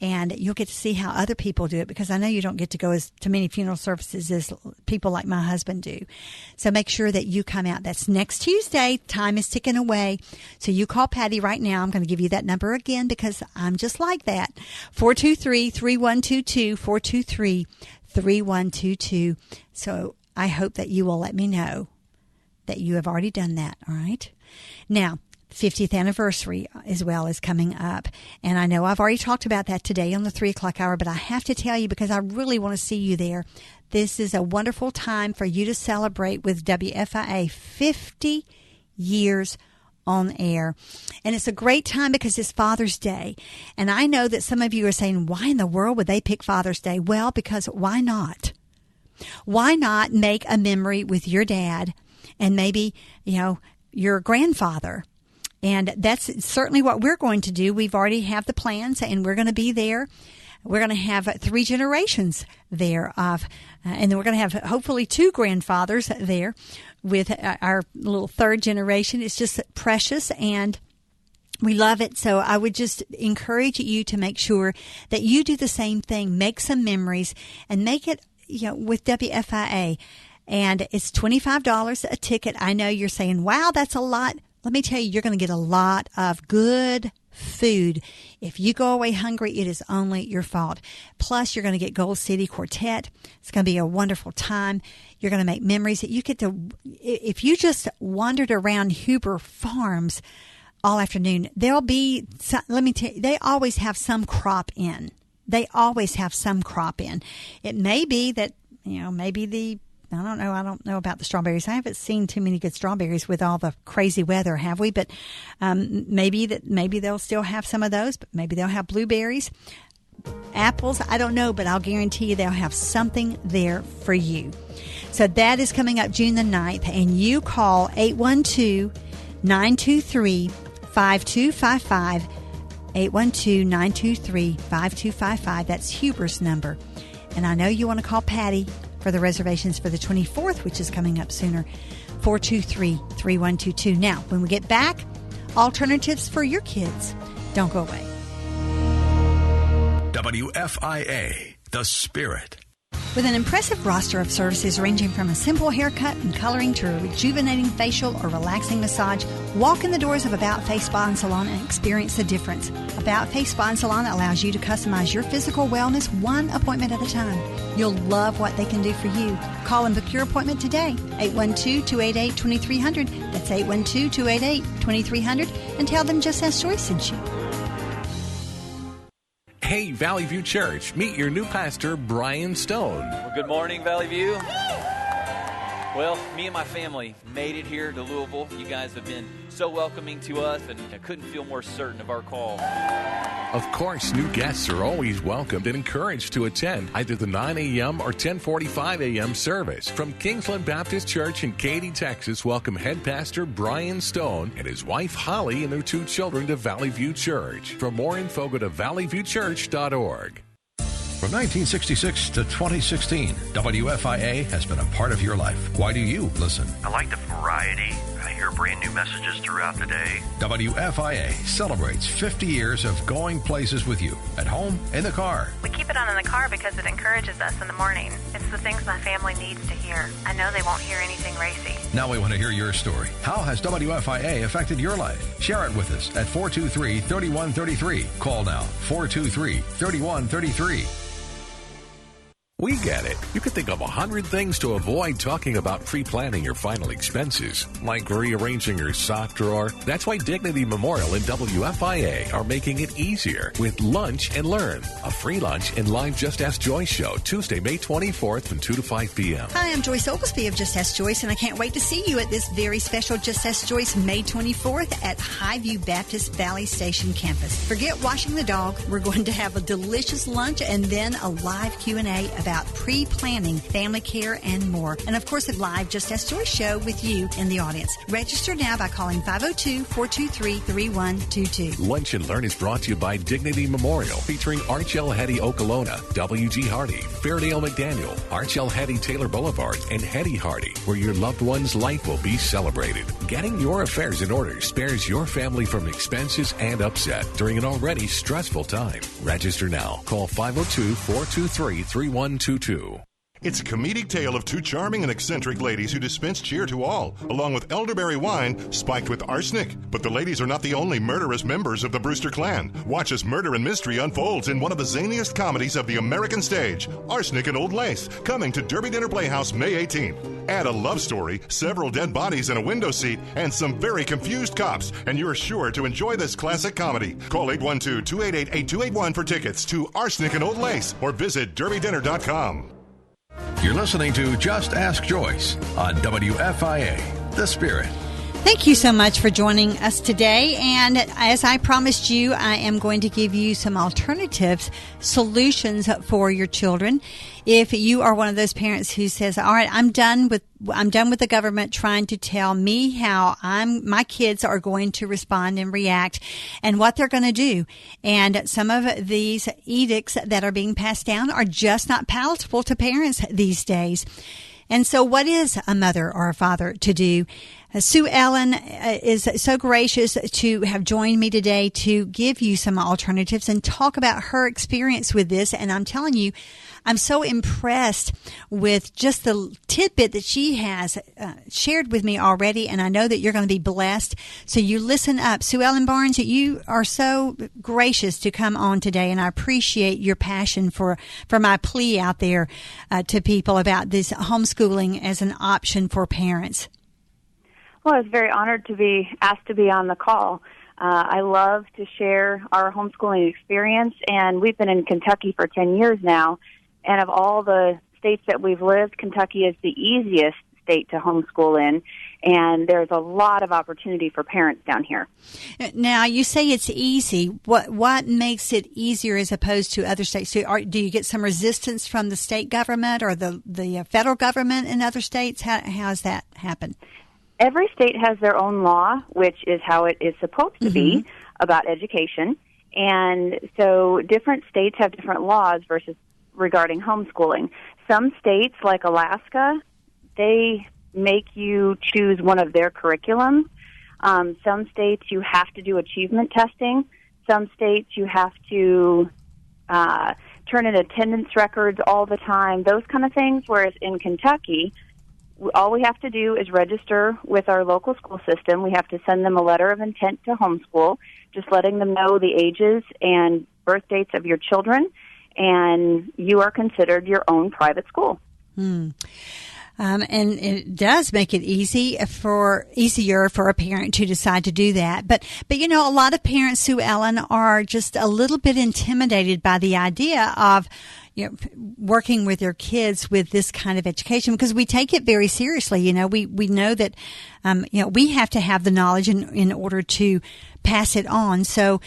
and you'll get to see how other people do it, because I know you don't get to go to many funeral services as people like my husband do. So make sure that you come out. That's next Tuesday. Time is ticking away. So you call Patty right now. I'm going to give you that number again because I'm just like that. 423-3122, 423-3122. So I hope that you will let me know that you have already done that. All right. Now, 50th anniversary as well is coming up. And I know I've already talked about that today on the 3 o'clock hour, but I have to tell you because I really want to see you there. This is a wonderful time for you to celebrate with WFIA 50 years on air. And it's a great time because it's Father's Day. And I know that some of you are saying, why in the world would they pick Father's Day? Well, because why not? Why not make a memory with your dad and maybe, your grandfather? And that's certainly what we're going to do. We've already have the plans, and we're going to be there. We're going to have 3 generations there and then we're going to have hopefully 2 grandfathers there with our little 3rd generation. It's just precious, and we love it. So I would just encourage you to make sure that you do the same thing. Make some memories and make it, with WFIA. And it's $25 a ticket. I know you're saying, wow, that's a lot. Let me tell you, you're going to get a lot of good food. If you go away hungry, it is only your fault. Plus, you're going to get Gold City Quartet. It's going to be a wonderful time. You're going to make memories that you get to, if you just wandered around Huber Farms all afternoon, there'll be, let me tell you, they always have some crop in. They always have some crop in. It may be that, I don't know about the strawberries. I haven't seen too many good strawberries with all the crazy weather, have we? But maybe they'll still have some of those, but maybe they'll have blueberries, apples. I don't know, but I'll guarantee you they'll have something there for you. So that is coming up June the 9th, and you call 812-923-5255, 812-923-5255. That's Huber's number. And I know you want to call Patty for the reservations for the 24th, which is coming up sooner, 423-3122. Now, when we get back, alternatives for your kids. Don't go away. WFIA, the Spirit. With an impressive roster of services ranging from a simple haircut and coloring to a rejuvenating facial or relaxing massage, walk in the doors of About Face Spa and Salon and experience the difference. About Face Spa and Salon allows you to customize your physical wellness one appointment at a time. You'll love what they can do for you. Call and book your appointment today, 812-288-2300. That's 812-288-2300, and tell them Just Ask Joyce sent you. Hey, Valley View Church, meet your new pastor, Brian Stone. Well, good morning, Valley View. Well, me and my family made it here to Louisville. You guys have been so welcoming to us, and I couldn't feel more certain of our call. Of course, new guests are always welcomed and encouraged to attend either the 9 a.m. or 10:45 a.m. service. From Kingsland Baptist Church in Katy, Texas, welcome head pastor Brian Stone and his wife Holly and their 2 children to Valley View Church. For more info, go to valleyviewchurch.org. From 1966 to 2016, WFIA has been a part of your life. Why do you listen? I like the variety. I hear brand new messages throughout the day. WFIA celebrates 50 years of going places with you, at home, in the car. We keep it on in the car because it encourages us in the morning. It's the things my family needs to hear. I know they won't hear anything racy. Now we want to hear your story. How has WFIA affected your life? Share it with us at 423-3133. Call now, 423-3133. We get it. You could think of 100 things to avoid talking about pre-planning your final expenses, like rearranging your sock drawer. That's why Dignity Memorial and WFIA are making it easier with Lunch and Learn, a free lunch and live Just Ask Joyce show, Tuesday, May 24th from 2 to 5 p.m. Hi, I'm Joyce Oglesby of Just Ask Joyce, and I can't wait to see you at this very special Just Ask Joyce May 24th at Highview Baptist Valley Station campus. Forget washing the dog. We're going to have a delicious lunch and then a live Q&A about about pre-planning, family care, and more. And of course, a live Just Ask Joyce show with you in the audience. Register now by calling 502-423-3122. Lunch and Learn is brought to you by Dignity Memorial, featuring Arch L. Hetty Okolona, W.G. Hardy, Fairdale McDaniel, Arch L. Hetty Taylor Boulevard, and Hetty Hardy, where your loved one's life will be celebrated. Getting your affairs in order spares your family from expenses and upset during an already stressful time. Register now. Call 502-423-3122. It's a comedic tale of two charming and eccentric ladies who dispense cheer to all, along with elderberry wine spiked with arsenic. But the ladies are not the only murderous members of the Brewster clan. Watch as murder and mystery unfolds in one of the zaniest comedies of the American stage, Arsenic and Old Lace, coming to Derby Dinner Playhouse May 18th. Add a love story, several dead bodies in a window seat, and some very confused cops, and you're sure to enjoy this classic comedy. Call 812-288-8281 for tickets to Arsenic and Old Lace, or visit derbydinner.com. You're listening to Just Ask Joyce on WFIA, The Spirit. Thank you so much for joining us today. And as I promised you, I am going to give you some alternatives, solutions for your children. If you are one of those parents who says, all right, I'm done with the government trying to tell me how my kids are going to respond and react and what they're going to do. And some of these edicts that are being passed down are just not palatable to parents these days. And so what is a mother or a father to do? Sue Ellen is so gracious to have joined me today to give you some alternatives and talk about her experience with this. And I'm telling you, I'm so impressed with just the tidbit that she has shared with me already, and I know that you're going to be blessed. So you listen up. Sue Ellen Barnes, you are so gracious to come on today, and I appreciate your passion for my plea out there to people about this homeschooling as an option for parents. Well, I was very honored to be asked to be on the call. I love to share our homeschooling experience, and we've been in Kentucky for 10 years now. And of all the states that we've lived, Kentucky is the easiest state to homeschool in, and there's a lot of opportunity for parents down here. Now, you say it's easy. What makes it easier as opposed to other states? Do you get some resistance from the state government or the federal government in other states? How does that happen? Every state has their own law, which is how it is supposed to be about education. And so different states have different laws regarding homeschooling. Some states, like Alaska, they make you choose one of their curriculums. Some states you have to do achievement testing. Some states you have to turn in attendance records all the time, those kind of things, whereas in Kentucky, all we have to do is register with our local school system. We have to send them a letter of intent to homeschool, just letting them know the ages and birth dates of your children, and you are considered your own private school. And it does make it easier for a parent to decide to do that. But you know, a lot of parents, Sue Ellen, are just a little bit intimidated by the idea of working with their kids with this kind of education, because we take it very seriously. You know, we know that, we have to have the knowledge in order to pass it on. So,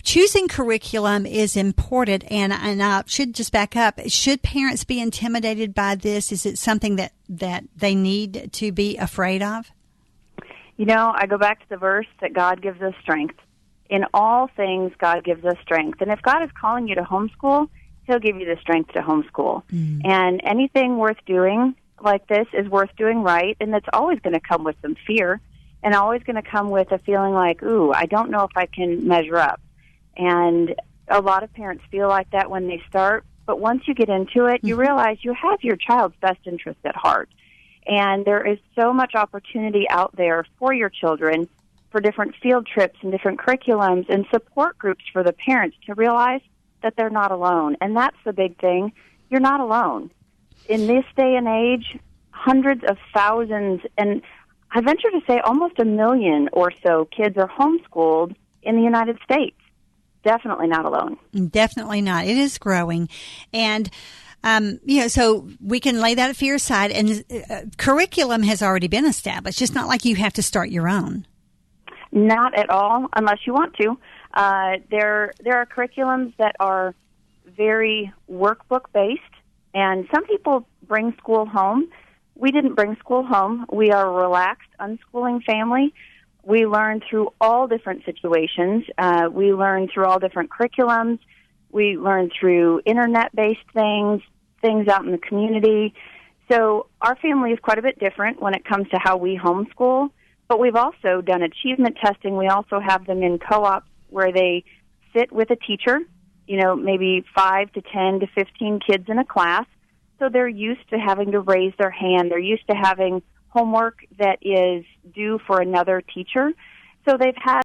choosing curriculum is important. And I should just back up. Should parents be intimidated by this? Is it something that they need to be afraid of? You know, I go back to the verse that God gives us strength. In all things, God gives us strength. And if God is calling you to homeschool, He'll give you the strength to homeschool. And anything worth doing like this is worth doing right, and it's always going to come with some fear and always going to come with a feeling like, ooh, I don't know if I can measure up. And a lot of parents feel like that when they start, but once you get into it, you realize you have your child's best interest at heart. And there is so much opportunity out there for your children for different field trips and different curriculums and support groups for the parents to realize that they're not alone. And that's the big thing. You're not alone. In this day and age, hundreds of thousands, and I venture to say almost 1 million or so kids are homeschooled in the United States. Definitely not alone. Definitely not. It is growing. And, so we can lay that fear aside. And curriculum has already been established. It's not like you have to start your own. Not at all, unless you want to. There are curriculums that are very workbook based, and some people bring school home. We didn't bring school home. We are a relaxed, unschooling family. We learn through all different situations. We learn through all different curriculums. We learn through internet-based things out in the community. So our family is quite a bit different when it comes to how we homeschool, but we've also done achievement testing. We also have them in co-ops where they sit with a teacher, maybe 5 to 10 to 15 kids in a class. So they're used to having to raise their hand. They're used to having homework that is due for another teacher. So they've had